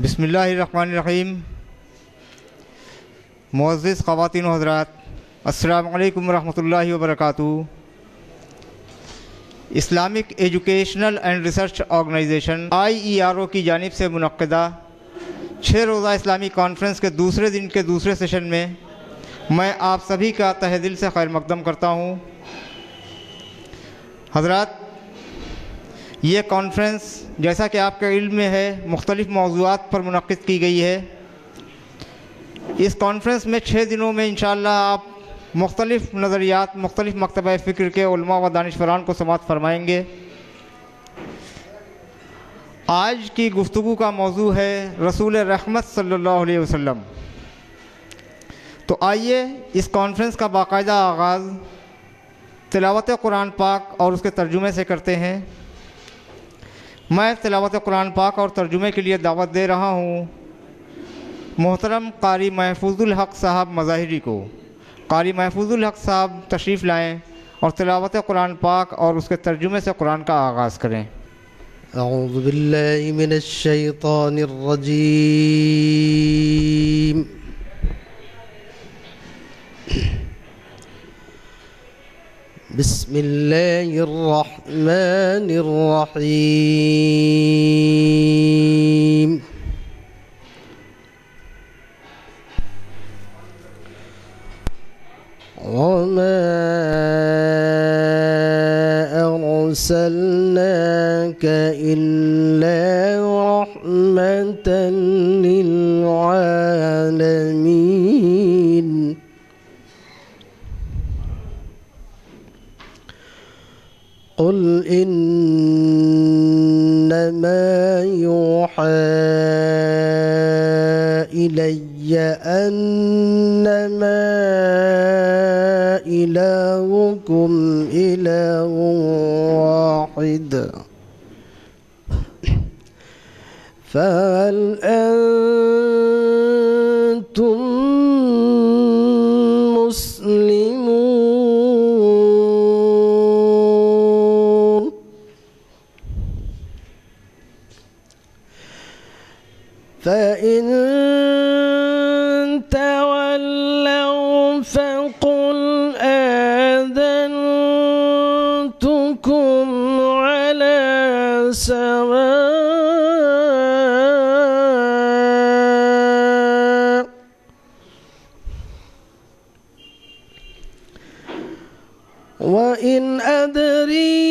बिस्मिल्लाहिर्रहमानिर्रहीम। मुअज़्ज़िज़ ख़वातीन व हज़रात, अस्सलामु अलैकुम रहमतुल्लाहि व बरकातुहू। Islamic educational and research organisation IERO की जानिब से मुनक्किदा 6 रोज़ा इस्लामी कॉन्फ्रेंस के दूसरे दिन के दूसरे सेशन में मैं आप सभी का तहे दिल से खैर मक़दम करता हूँ। हज़रात, ये कॉन्फ्रेंस जैसा कि आपके इल्म में है मुख्तलिफ़ मौज़ूआत पर मुनक्किद की गई है। इस कॉन्फ्रेंस में 6 दिनों में इंशाअल्लाह आप मुख्तलिफ़ नज़रियात, मुख्तलिफ़ मकतबा फ़िक्र के उलमा व दानिशवरान को समाअत फ़रमाएँगे। आज की गुफ्तगू का मौजू है रसूल रहमत सल्लल्लाहु अलैहि वसल्लम। तो आइए इस कॉन्फ्रेंस का बाकायदा आगाज़ तिलावत कुरान पाक और उसके तर्जुमे से करते हैं। मैं तिलावत कुरान पाक और तर्जुमे के लिए दावत दे रहा हूँ मोहतरम कारी महफूजुल हक़ साहब मज़ाहिरी को। कारी महफूजुल हक़ साहब तशरीफ़ लाएँ और तिलावत कुरान पाक और उसके तर्जुमे से कुरान का आगाज़ करें। अऊज़ु बिल्लाहि मिनश शैतानिर रजीम। बिस्मिल्लाहिर रहमानिर रहीम। वमा अर्सलनाक इल्ला रहमतन लिल आलमीन। क़ुल इन्नमा युहा इलय्य अन्नमा इलाहुकुम इलाहुन वाहिद फहल अंतुम मुस्लिमून। फ़इन तवल्लव फ़क़ुल आज़नतुकुम अला सवाअ। वइन अदरी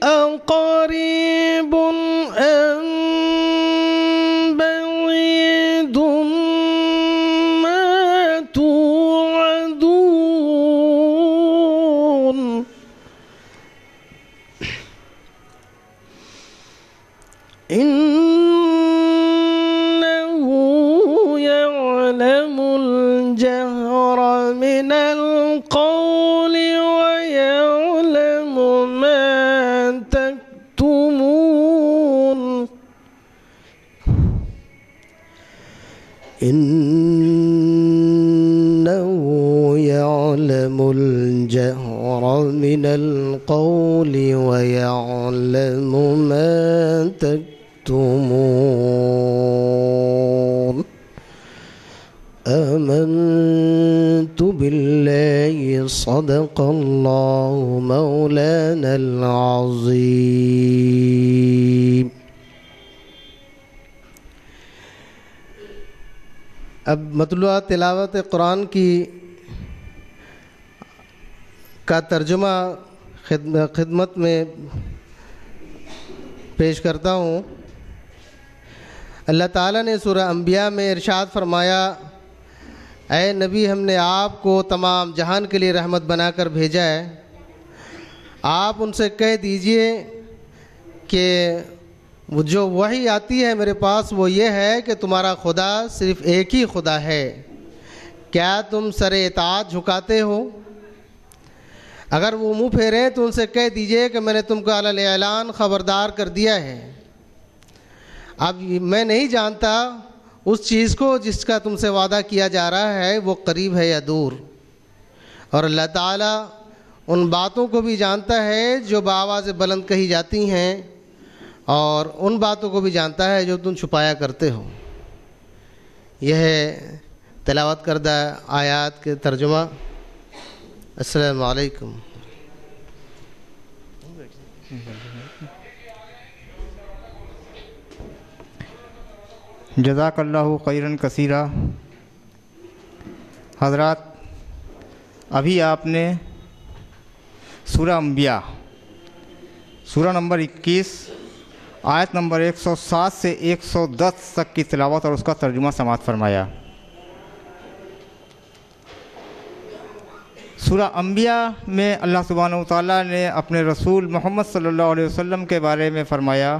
अक़रीब अम बईद मा तुअदून। इन्नहु यअलमुल जहर मिनल क़ौलि व यअलमु मा तक्तुमून। इन्नहु यअलमुल जहर मिनल क़ौलि व यअलमु मा तक्तुमून। आमन्तु बिल्लाहि सदक़ल्लाहु मौलानल अज़ीम। अब मतलूआ तिलावत कुरान की का तर्जुमा खिदमत में पेश करता हूँ। अल्लाह ताला ने सूरह अंबिया में इरशाद फरमाया, ऐ नबी, हमने आपको तमाम जहान के लिए रहमत बनाकर भेजा है। आप उनसे कह दीजिए कि वो जो वही आती है मेरे पास वो ये है कि तुम्हारा खुदा सिर्फ़ एक ही खुदा है। क्या तुम सरे इताअत झुकाते हो? अगर वो मुँह फेरें तो उनसे कह दीजिए कि मैंने तुमको अलल ऐलान ख़बरदार कर दिया है। अब मैं नहीं जानता उस चीज़ को जिसका तुमसे वादा किया जा रहा है वो करीब है या दूर। और अल्लाह ताला उन बातों को भी जानता है जो बाआवाज़ बुलंद कही जाती हैं और उन बातों को भी जानता है जो तुम छुपाया करते हो। यह तिलावत करदा आयात के तर्जुमा। अस्सलामु अलैकुम। जज़ाकल्लाहु खैरन कसीरा। हज़रात, अभी आपने सूरह अंबिया सूरह नंबर 21 आयत नंबर 107 से 110 तक की तिलावत और उसका तर्जुमा समाअत फरमाया। सूरह अंबिया में अल्लाह सुब्हानहू व तआला ने अपने रसूल मोहम्मद सल्लल्लाहु अलैहि वसल्लम के बारे में फ़रमाया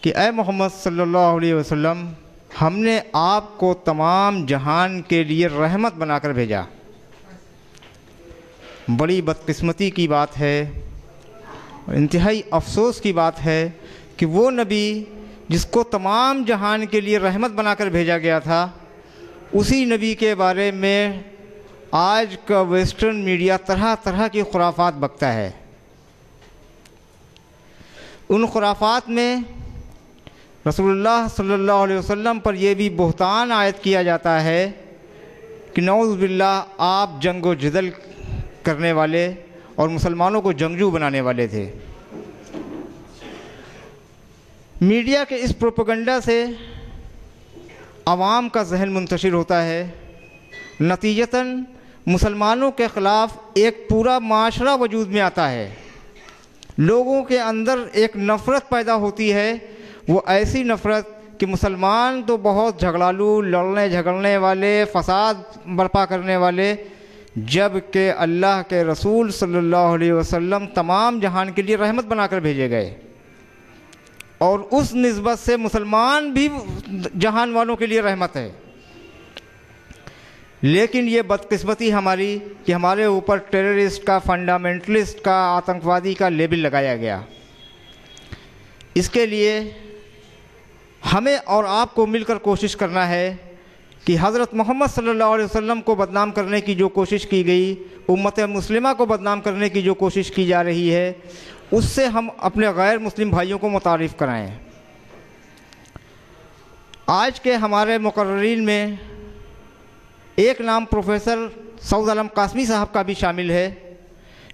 कि ए मोहम्मद सल्लल्लाहु अलैहि वसल्लम, हमने आपको तमाम जहान के लिए रहमत बनाकर भेजा। बड़ी बदकिस्मती की बात है और इंतहाई अफसोस की बात है कि वो नबी जिसको तमाम जहान के लिए रहमत बनाकर भेजा गया था, उसी नबी के बारे में आज का वेस्टर्न मीडिया तरह तरह की खुराफात बकता है। उन खुराफात में रसूलुल्लाह सल्लल्लाहु अलैहि वसल्लम पर यह भी बुहतान आयत किया जाता है कि नऊज़ बिल्लाह आप जंग व जदल करने वाले और मुसलमानों को जंगजू बनाने वाले थे। मीडिया के इस प्रोपेगेंडा से आवाम का जहन मुंतशिर होता है। नतीजतन मुसलमानों के ख़िलाफ़ एक पूरा माशरा वजूद में आता है। लोगों के अंदर एक नफ़रत पैदा होती है, वो ऐसी नफ़रत कि मुसलमान तो बहुत झगड़ालू, लड़ने झगड़ने वाले, फ़साद बर्पा करने वाले, जबकि अल्लाह के रसूल सल्लल्लाहु अलैहि वसल्लम तमाम जहान के लिए रहमत बनाकर भेजे गए और उस निस्बत से मुसलमान भी जहान वालों के लिए रहमत है। लेकिन ये बदकिस्मती हमारी कि हमारे ऊपर टेररिस्ट का, फंडामेंटलिस्ट का, आतंकवादी का लेबल लगाया गया। इसके लिए हमें और आपको मिलकर कोशिश करना है कि हज़रत मोहम्मद सल्लल्लाहु अलैहि वसल्लम को बदनाम करने की जो कोशिश की गई, उम्मत मुस्लिमा को बदनाम करने की जो कोशिश की जा रही है, उससे हम अपने गैर मुस्लिम भाइयों को मुतारिफ़ कराएं। आज के हमारे मुकर्रिरीन में एक नाम प्रोफेसर सऊद आलम कासमी साहब का भी शामिल है,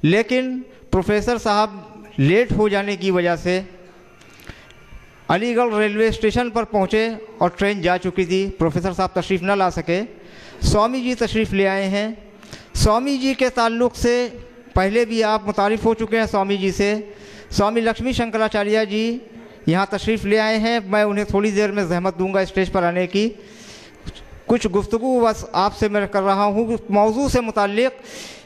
लेकिन प्रोफेसर साहब लेट हो जाने की वजह से अलीगढ़ रेलवे स्टेशन पर पहुँचे और ट्रेन जा चुकी थी। प्रोफेसर साहब तशरीफ़ न ला सके। स्वामी जी तशरीफ़ ले आए हैं। स्वामी जी के ताल्लुक़ से पहले भी आप मुतारिफ़ हो चुके हैं स्वामी जी से। स्वामी लक्ष्मी शंकराचार्य जी यहाँ तशरीफ़ ले आए हैं। मैं उन्हें थोड़ी देर में ज़हमत दूंगा स्टेज पर आने की। कुछ गुफ्तगू बस आपसे मैं कर रहा हूँ मौजू से मुताल्लिक़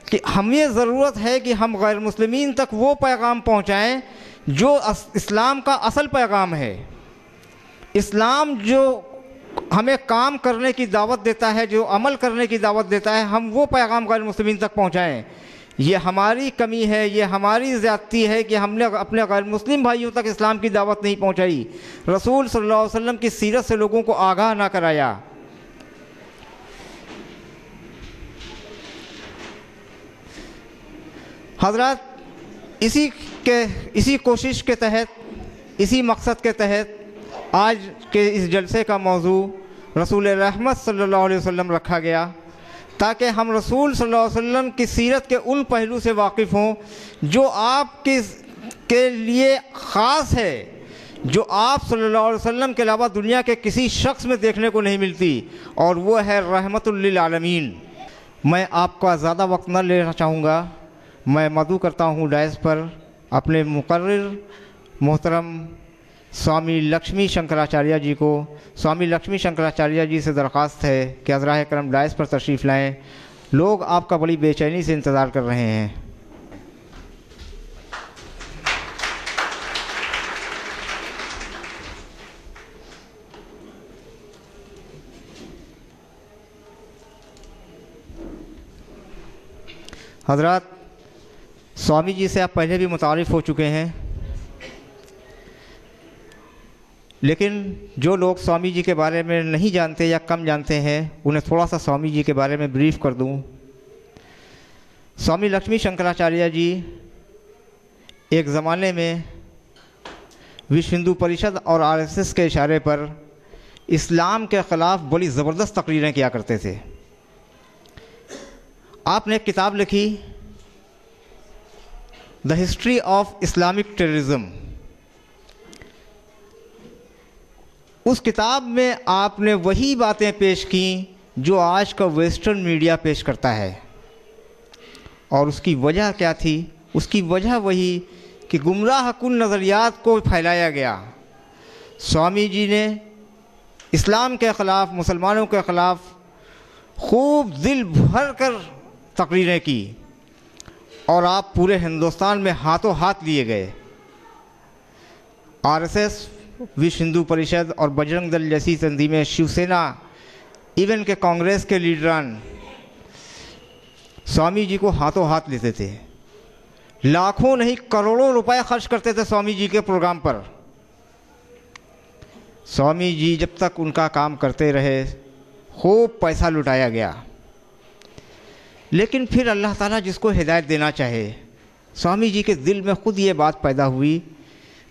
कि हमें ज़रूरत है कि हम गैर मुस्लिमीन तक वो पैगाम पहुँचाएँ जो इस्लाम का असल पैगाम है। इस्लाम जो हमें काम करने की दावत देता है, जो अमल करने की दावत देता है, हम वो पैगाम गैर मुस्लिमीन तक पहुँचाएँ। ये हमारी कमी है, ये हमारी ज़्यादती है कि हमने अपने गैर मुस्लिम भाइयों तक इस्लाम की दावत नहीं पहुँचाई। रसूल सल्लल्लाहु अलैहि वसल्लम की सीरत से लोगों को आगाह ना कराया। हज़रात, इसी कोशिश के तहत, इसी मकसद के तहत आज के इस जलसे का मौजू रसूल रहमत सल्लल्लाहु अलैहि वसल्लम रखा गया, ताकि हम रसूल सल्लल्लाहु अलैहि वसल्लम की सीरत के उन पहलू से वाकिफ़ हों जो आपके के लिए ख़ास है, जो आप सल्लल्लाहु अलैहि वसल्लम के अलावा दुनिया के किसी शख्स में देखने को नहीं मिलती, और वो है रहमतुल लिल आलमीन। मैं आपका ज़्यादा वक्त न लेना चाहूँगा। मैं मदू करता हूँ डायस पर अपने मुकर्रिर मोहतरम स्वामी लक्ष्मी शंकराचार्य जी को। स्वामी लक्ष्मी शंकराचार्य जी से दरख्वास्त है कि हज़राए करम डायस पर तशरीफ़ लाएँ। लोग आपका बड़ी बेचैनी से इंतज़ार कर रहे हैं। हज़रात, स्वामी जी से आप पहले भी मुतारिफ़ हो चुके हैं, लेकिन जो लोग स्वामी जी के बारे में नहीं जानते या कम जानते हैं, उन्हें थोड़ा सा स्वामी जी के बारे में ब्रीफ़ कर दूं। स्वामी लक्ष्मी शंकराचार्य जी एक ज़माने में विश्व हिंदू परिषद और आरएसएस के इशारे पर इस्लाम के ख़िलाफ़ बड़ी ज़बरदस्त तकरीरें किया करते थे। आपने एक किताब लिखी, the history of Islamic terrorism. उस किताब में आपने वही बातें पेश की जो आज का वेस्टर्न मीडिया पेश करता है। और उसकी वजह क्या थी? उसकी वजह वही कि गुमराह कुल नज़रियात को फैलाया गया। स्वामी जी ने इस्लाम के ख़िलाफ़, मुसलमानों के ख़िलाफ़ खूब दिल भर कर तकरीरें की और आप पूरे हिंदुस्तान में हाथों हाथ लिए गए। आरएसएस, विश्व हिंदू परिषद और बजरंग दल जैसी तंजीमें, शिवसेना, इवन के कांग्रेस के लीडरान स्वामी जी को हाथों हाथ लेते थे। लाखों नहीं करोड़ों रुपए खर्च करते थे स्वामी जी के प्रोग्राम पर। स्वामी जी जब तक उनका काम करते रहे खूब पैसा लुटाया गया। लेकिन फिर अल्लाह ताला जिसको हिदायत देना चाहे, स्वामी जी के दिल में ख़ुद ये बात पैदा हुई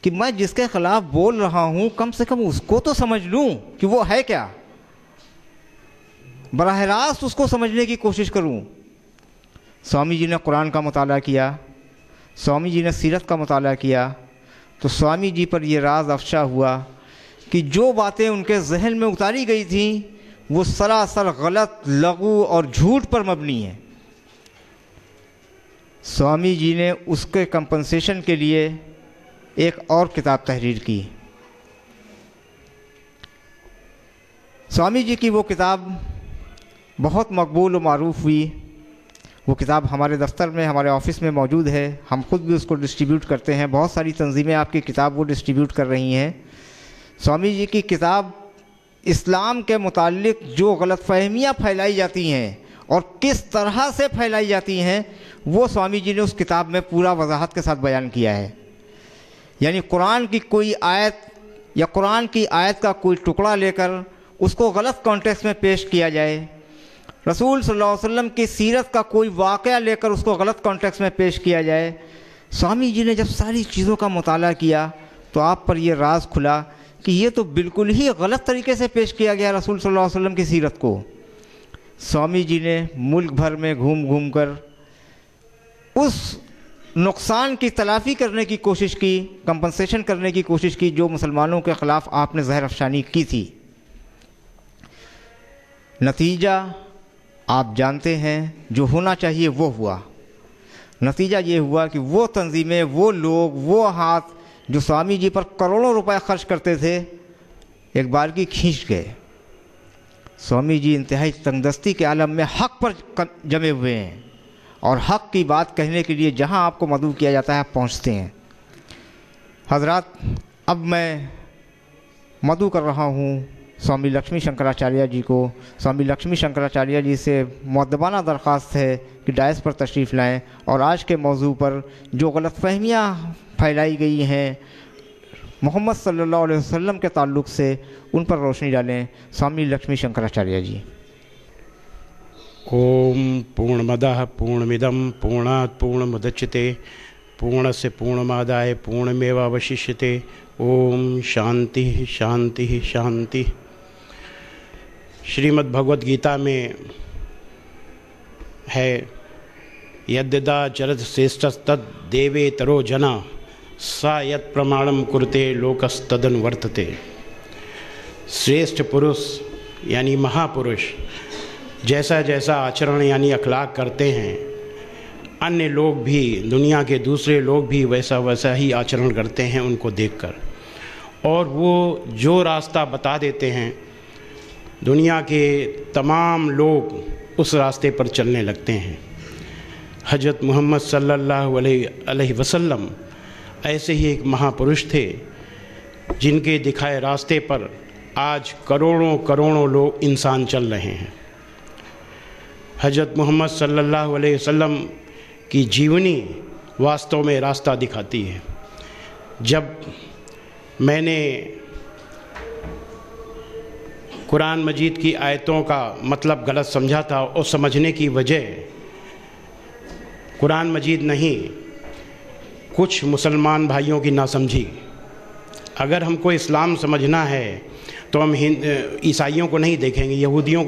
कि मैं जिसके ख़िलाफ़ बोल रहा हूँ कम से कम उसको तो समझ लूँ कि वो है क्या, बराह रास्त उसको समझने की कोशिश करूँ। स्वामी जी ने कुरान का मुताला किया, स्वामी जी ने सीरत का मुताला किया, तो स्वामी जी पर यह राज अफशा हुआ कि जो बातें उनके जहन में उतारी गई थी वो सरासर गलत, लघु और झूठ पर मबनी है। स्वामी जी ने उसके कंपनसेशन के लिए एक और किताब तहरीर की। स्वामी जी की वो किताब बहुत मकबूल और मारूफ़ हुई। वो किताब हमारे दफ्तर में, हमारे ऑफ़िस में मौजूद है। हम खुद भी उसको डिस्ट्रीब्यूट करते हैं। बहुत सारी तंजीमें आपकी किताब वो डिस्ट्रीब्यूट कर रही हैं। स्वामी जी की किताब इस्लाम के मुताल्लिक़ जो गलतफ़हमियाँ फैलाई जाती हैं और किस तरह से फैलाई जाती हैं, वो स्वामी जी ने उस किताब में पूरा वजाहत के साथ बयान किया है। यानी कुरान की कोई आयत या कुरान की आयत का कोई टुकड़ा लेकर उसको गलत कॉन्टेक्स्ट में पेश किया जाए, रसूल सल्लल्लाहु अलैहि वसल्लम की सीरत का कोई वाक़या लेकर उसको गलत कॉन्टेक्स्ट में पेश किया जाए। स्वामी जी ने जब सारी चीज़ों का मुताला किया तो आप पर यह राज खुला कि ये तो बिल्कुल ही गलत तरीके से पेश किया गया रसूल सल्लल्लाहु अलैहि वसल्लम की सीरत को। स्वामी जी ने मुल्क भर में घूम घूम कर उस नुकसान की तलाफ़ी करने की कोशिश की, कंपनसेशन करने की कोशिश की जो मुसलमानों के ख़िलाफ़ आपने ज़हर अफशानी की थी। नतीजा आप जानते हैं, जो होना चाहिए वो हुआ। नतीजा ये हुआ कि वो तंजीमें, वो लोग, वो हाथ जो स्वामी जी पर करोड़ों रुपए खर्च करते थे, एक बार की खींच गए। स्वामी जी इंतहाई तंगदस्ती के आलम में हक़ पर जमे हुए हैं और हक़ की बात कहने के लिए जहां आपको मदऊ किया जाता है आप पहुंचते हैं। हज़रात, अब मैं मदऊ कर रहा हूं स्वामी लक्ष्मी शंकराचार्य जी को। स्वामी लक्ष्मी शंकराचार्य जी से मुअद्दबाना दरख्वास्त है कि डायस पर तशरीफ़ लाएं और आज के मौजू पर जो गलतफ़हमियाँ फैलाई गई हैं मोहम्मद सल्लल्लाहु अलैहि वसल्लम के ताल्लुक़ से, उन पर रोशनी डालें। स्वामी लक्ष्मी शंकराचार्य जी। ओम पूर्णमदः पूर्णमिदं पूर्णात् पूर्णमुदच्यते पूर्णस्य पूर्णमादाय पूर्णमेवावशिष्यते। ओम शांति शांति शांति। श्रीमद् भगवद गीता में है, यद्यदा चरत श्रेष्ठस्तद देवेतरो जना सा यत् प्रमाणम कुरुते लोकस्तदन वर्तते। श्रेष्ठ पुरुष यानी महापुरुष जैसा जैसा आचरण यानी अखलाक करते हैं, अन्य लोग भी, दुनिया के दूसरे लोग भी वैसा वैसा ही आचरण करते हैं उनको देखकर, और वो जो रास्ता बता देते हैं दुनिया के तमाम लोग उस रास्ते पर चलने लगते हैं। हज़रत मोहम्मद सल्लल्लाहु अलैहि वसल्लम ऐसे ही एक महापुरुष थे जिनके दिखाए रास्ते पर आज करोड़ों करोड़ों लोग इंसान चल रहे हैं। हज़रत मोहम्मद सल्लल्लाहु अलैहि वसल्लम की जीवनी वास्तव में रास्ता दिखाती है। जब मैंने कुरान मजीद की आयतों का मतलब गलत समझा था और समझने की वजह कुरान मजीद नहीं, कुछ मुसलमान भाइयों की नासमझी, अगर हमको इस्लाम समझना है तो हम ईसाइयों को नहीं देखेंगे, यहूदियों को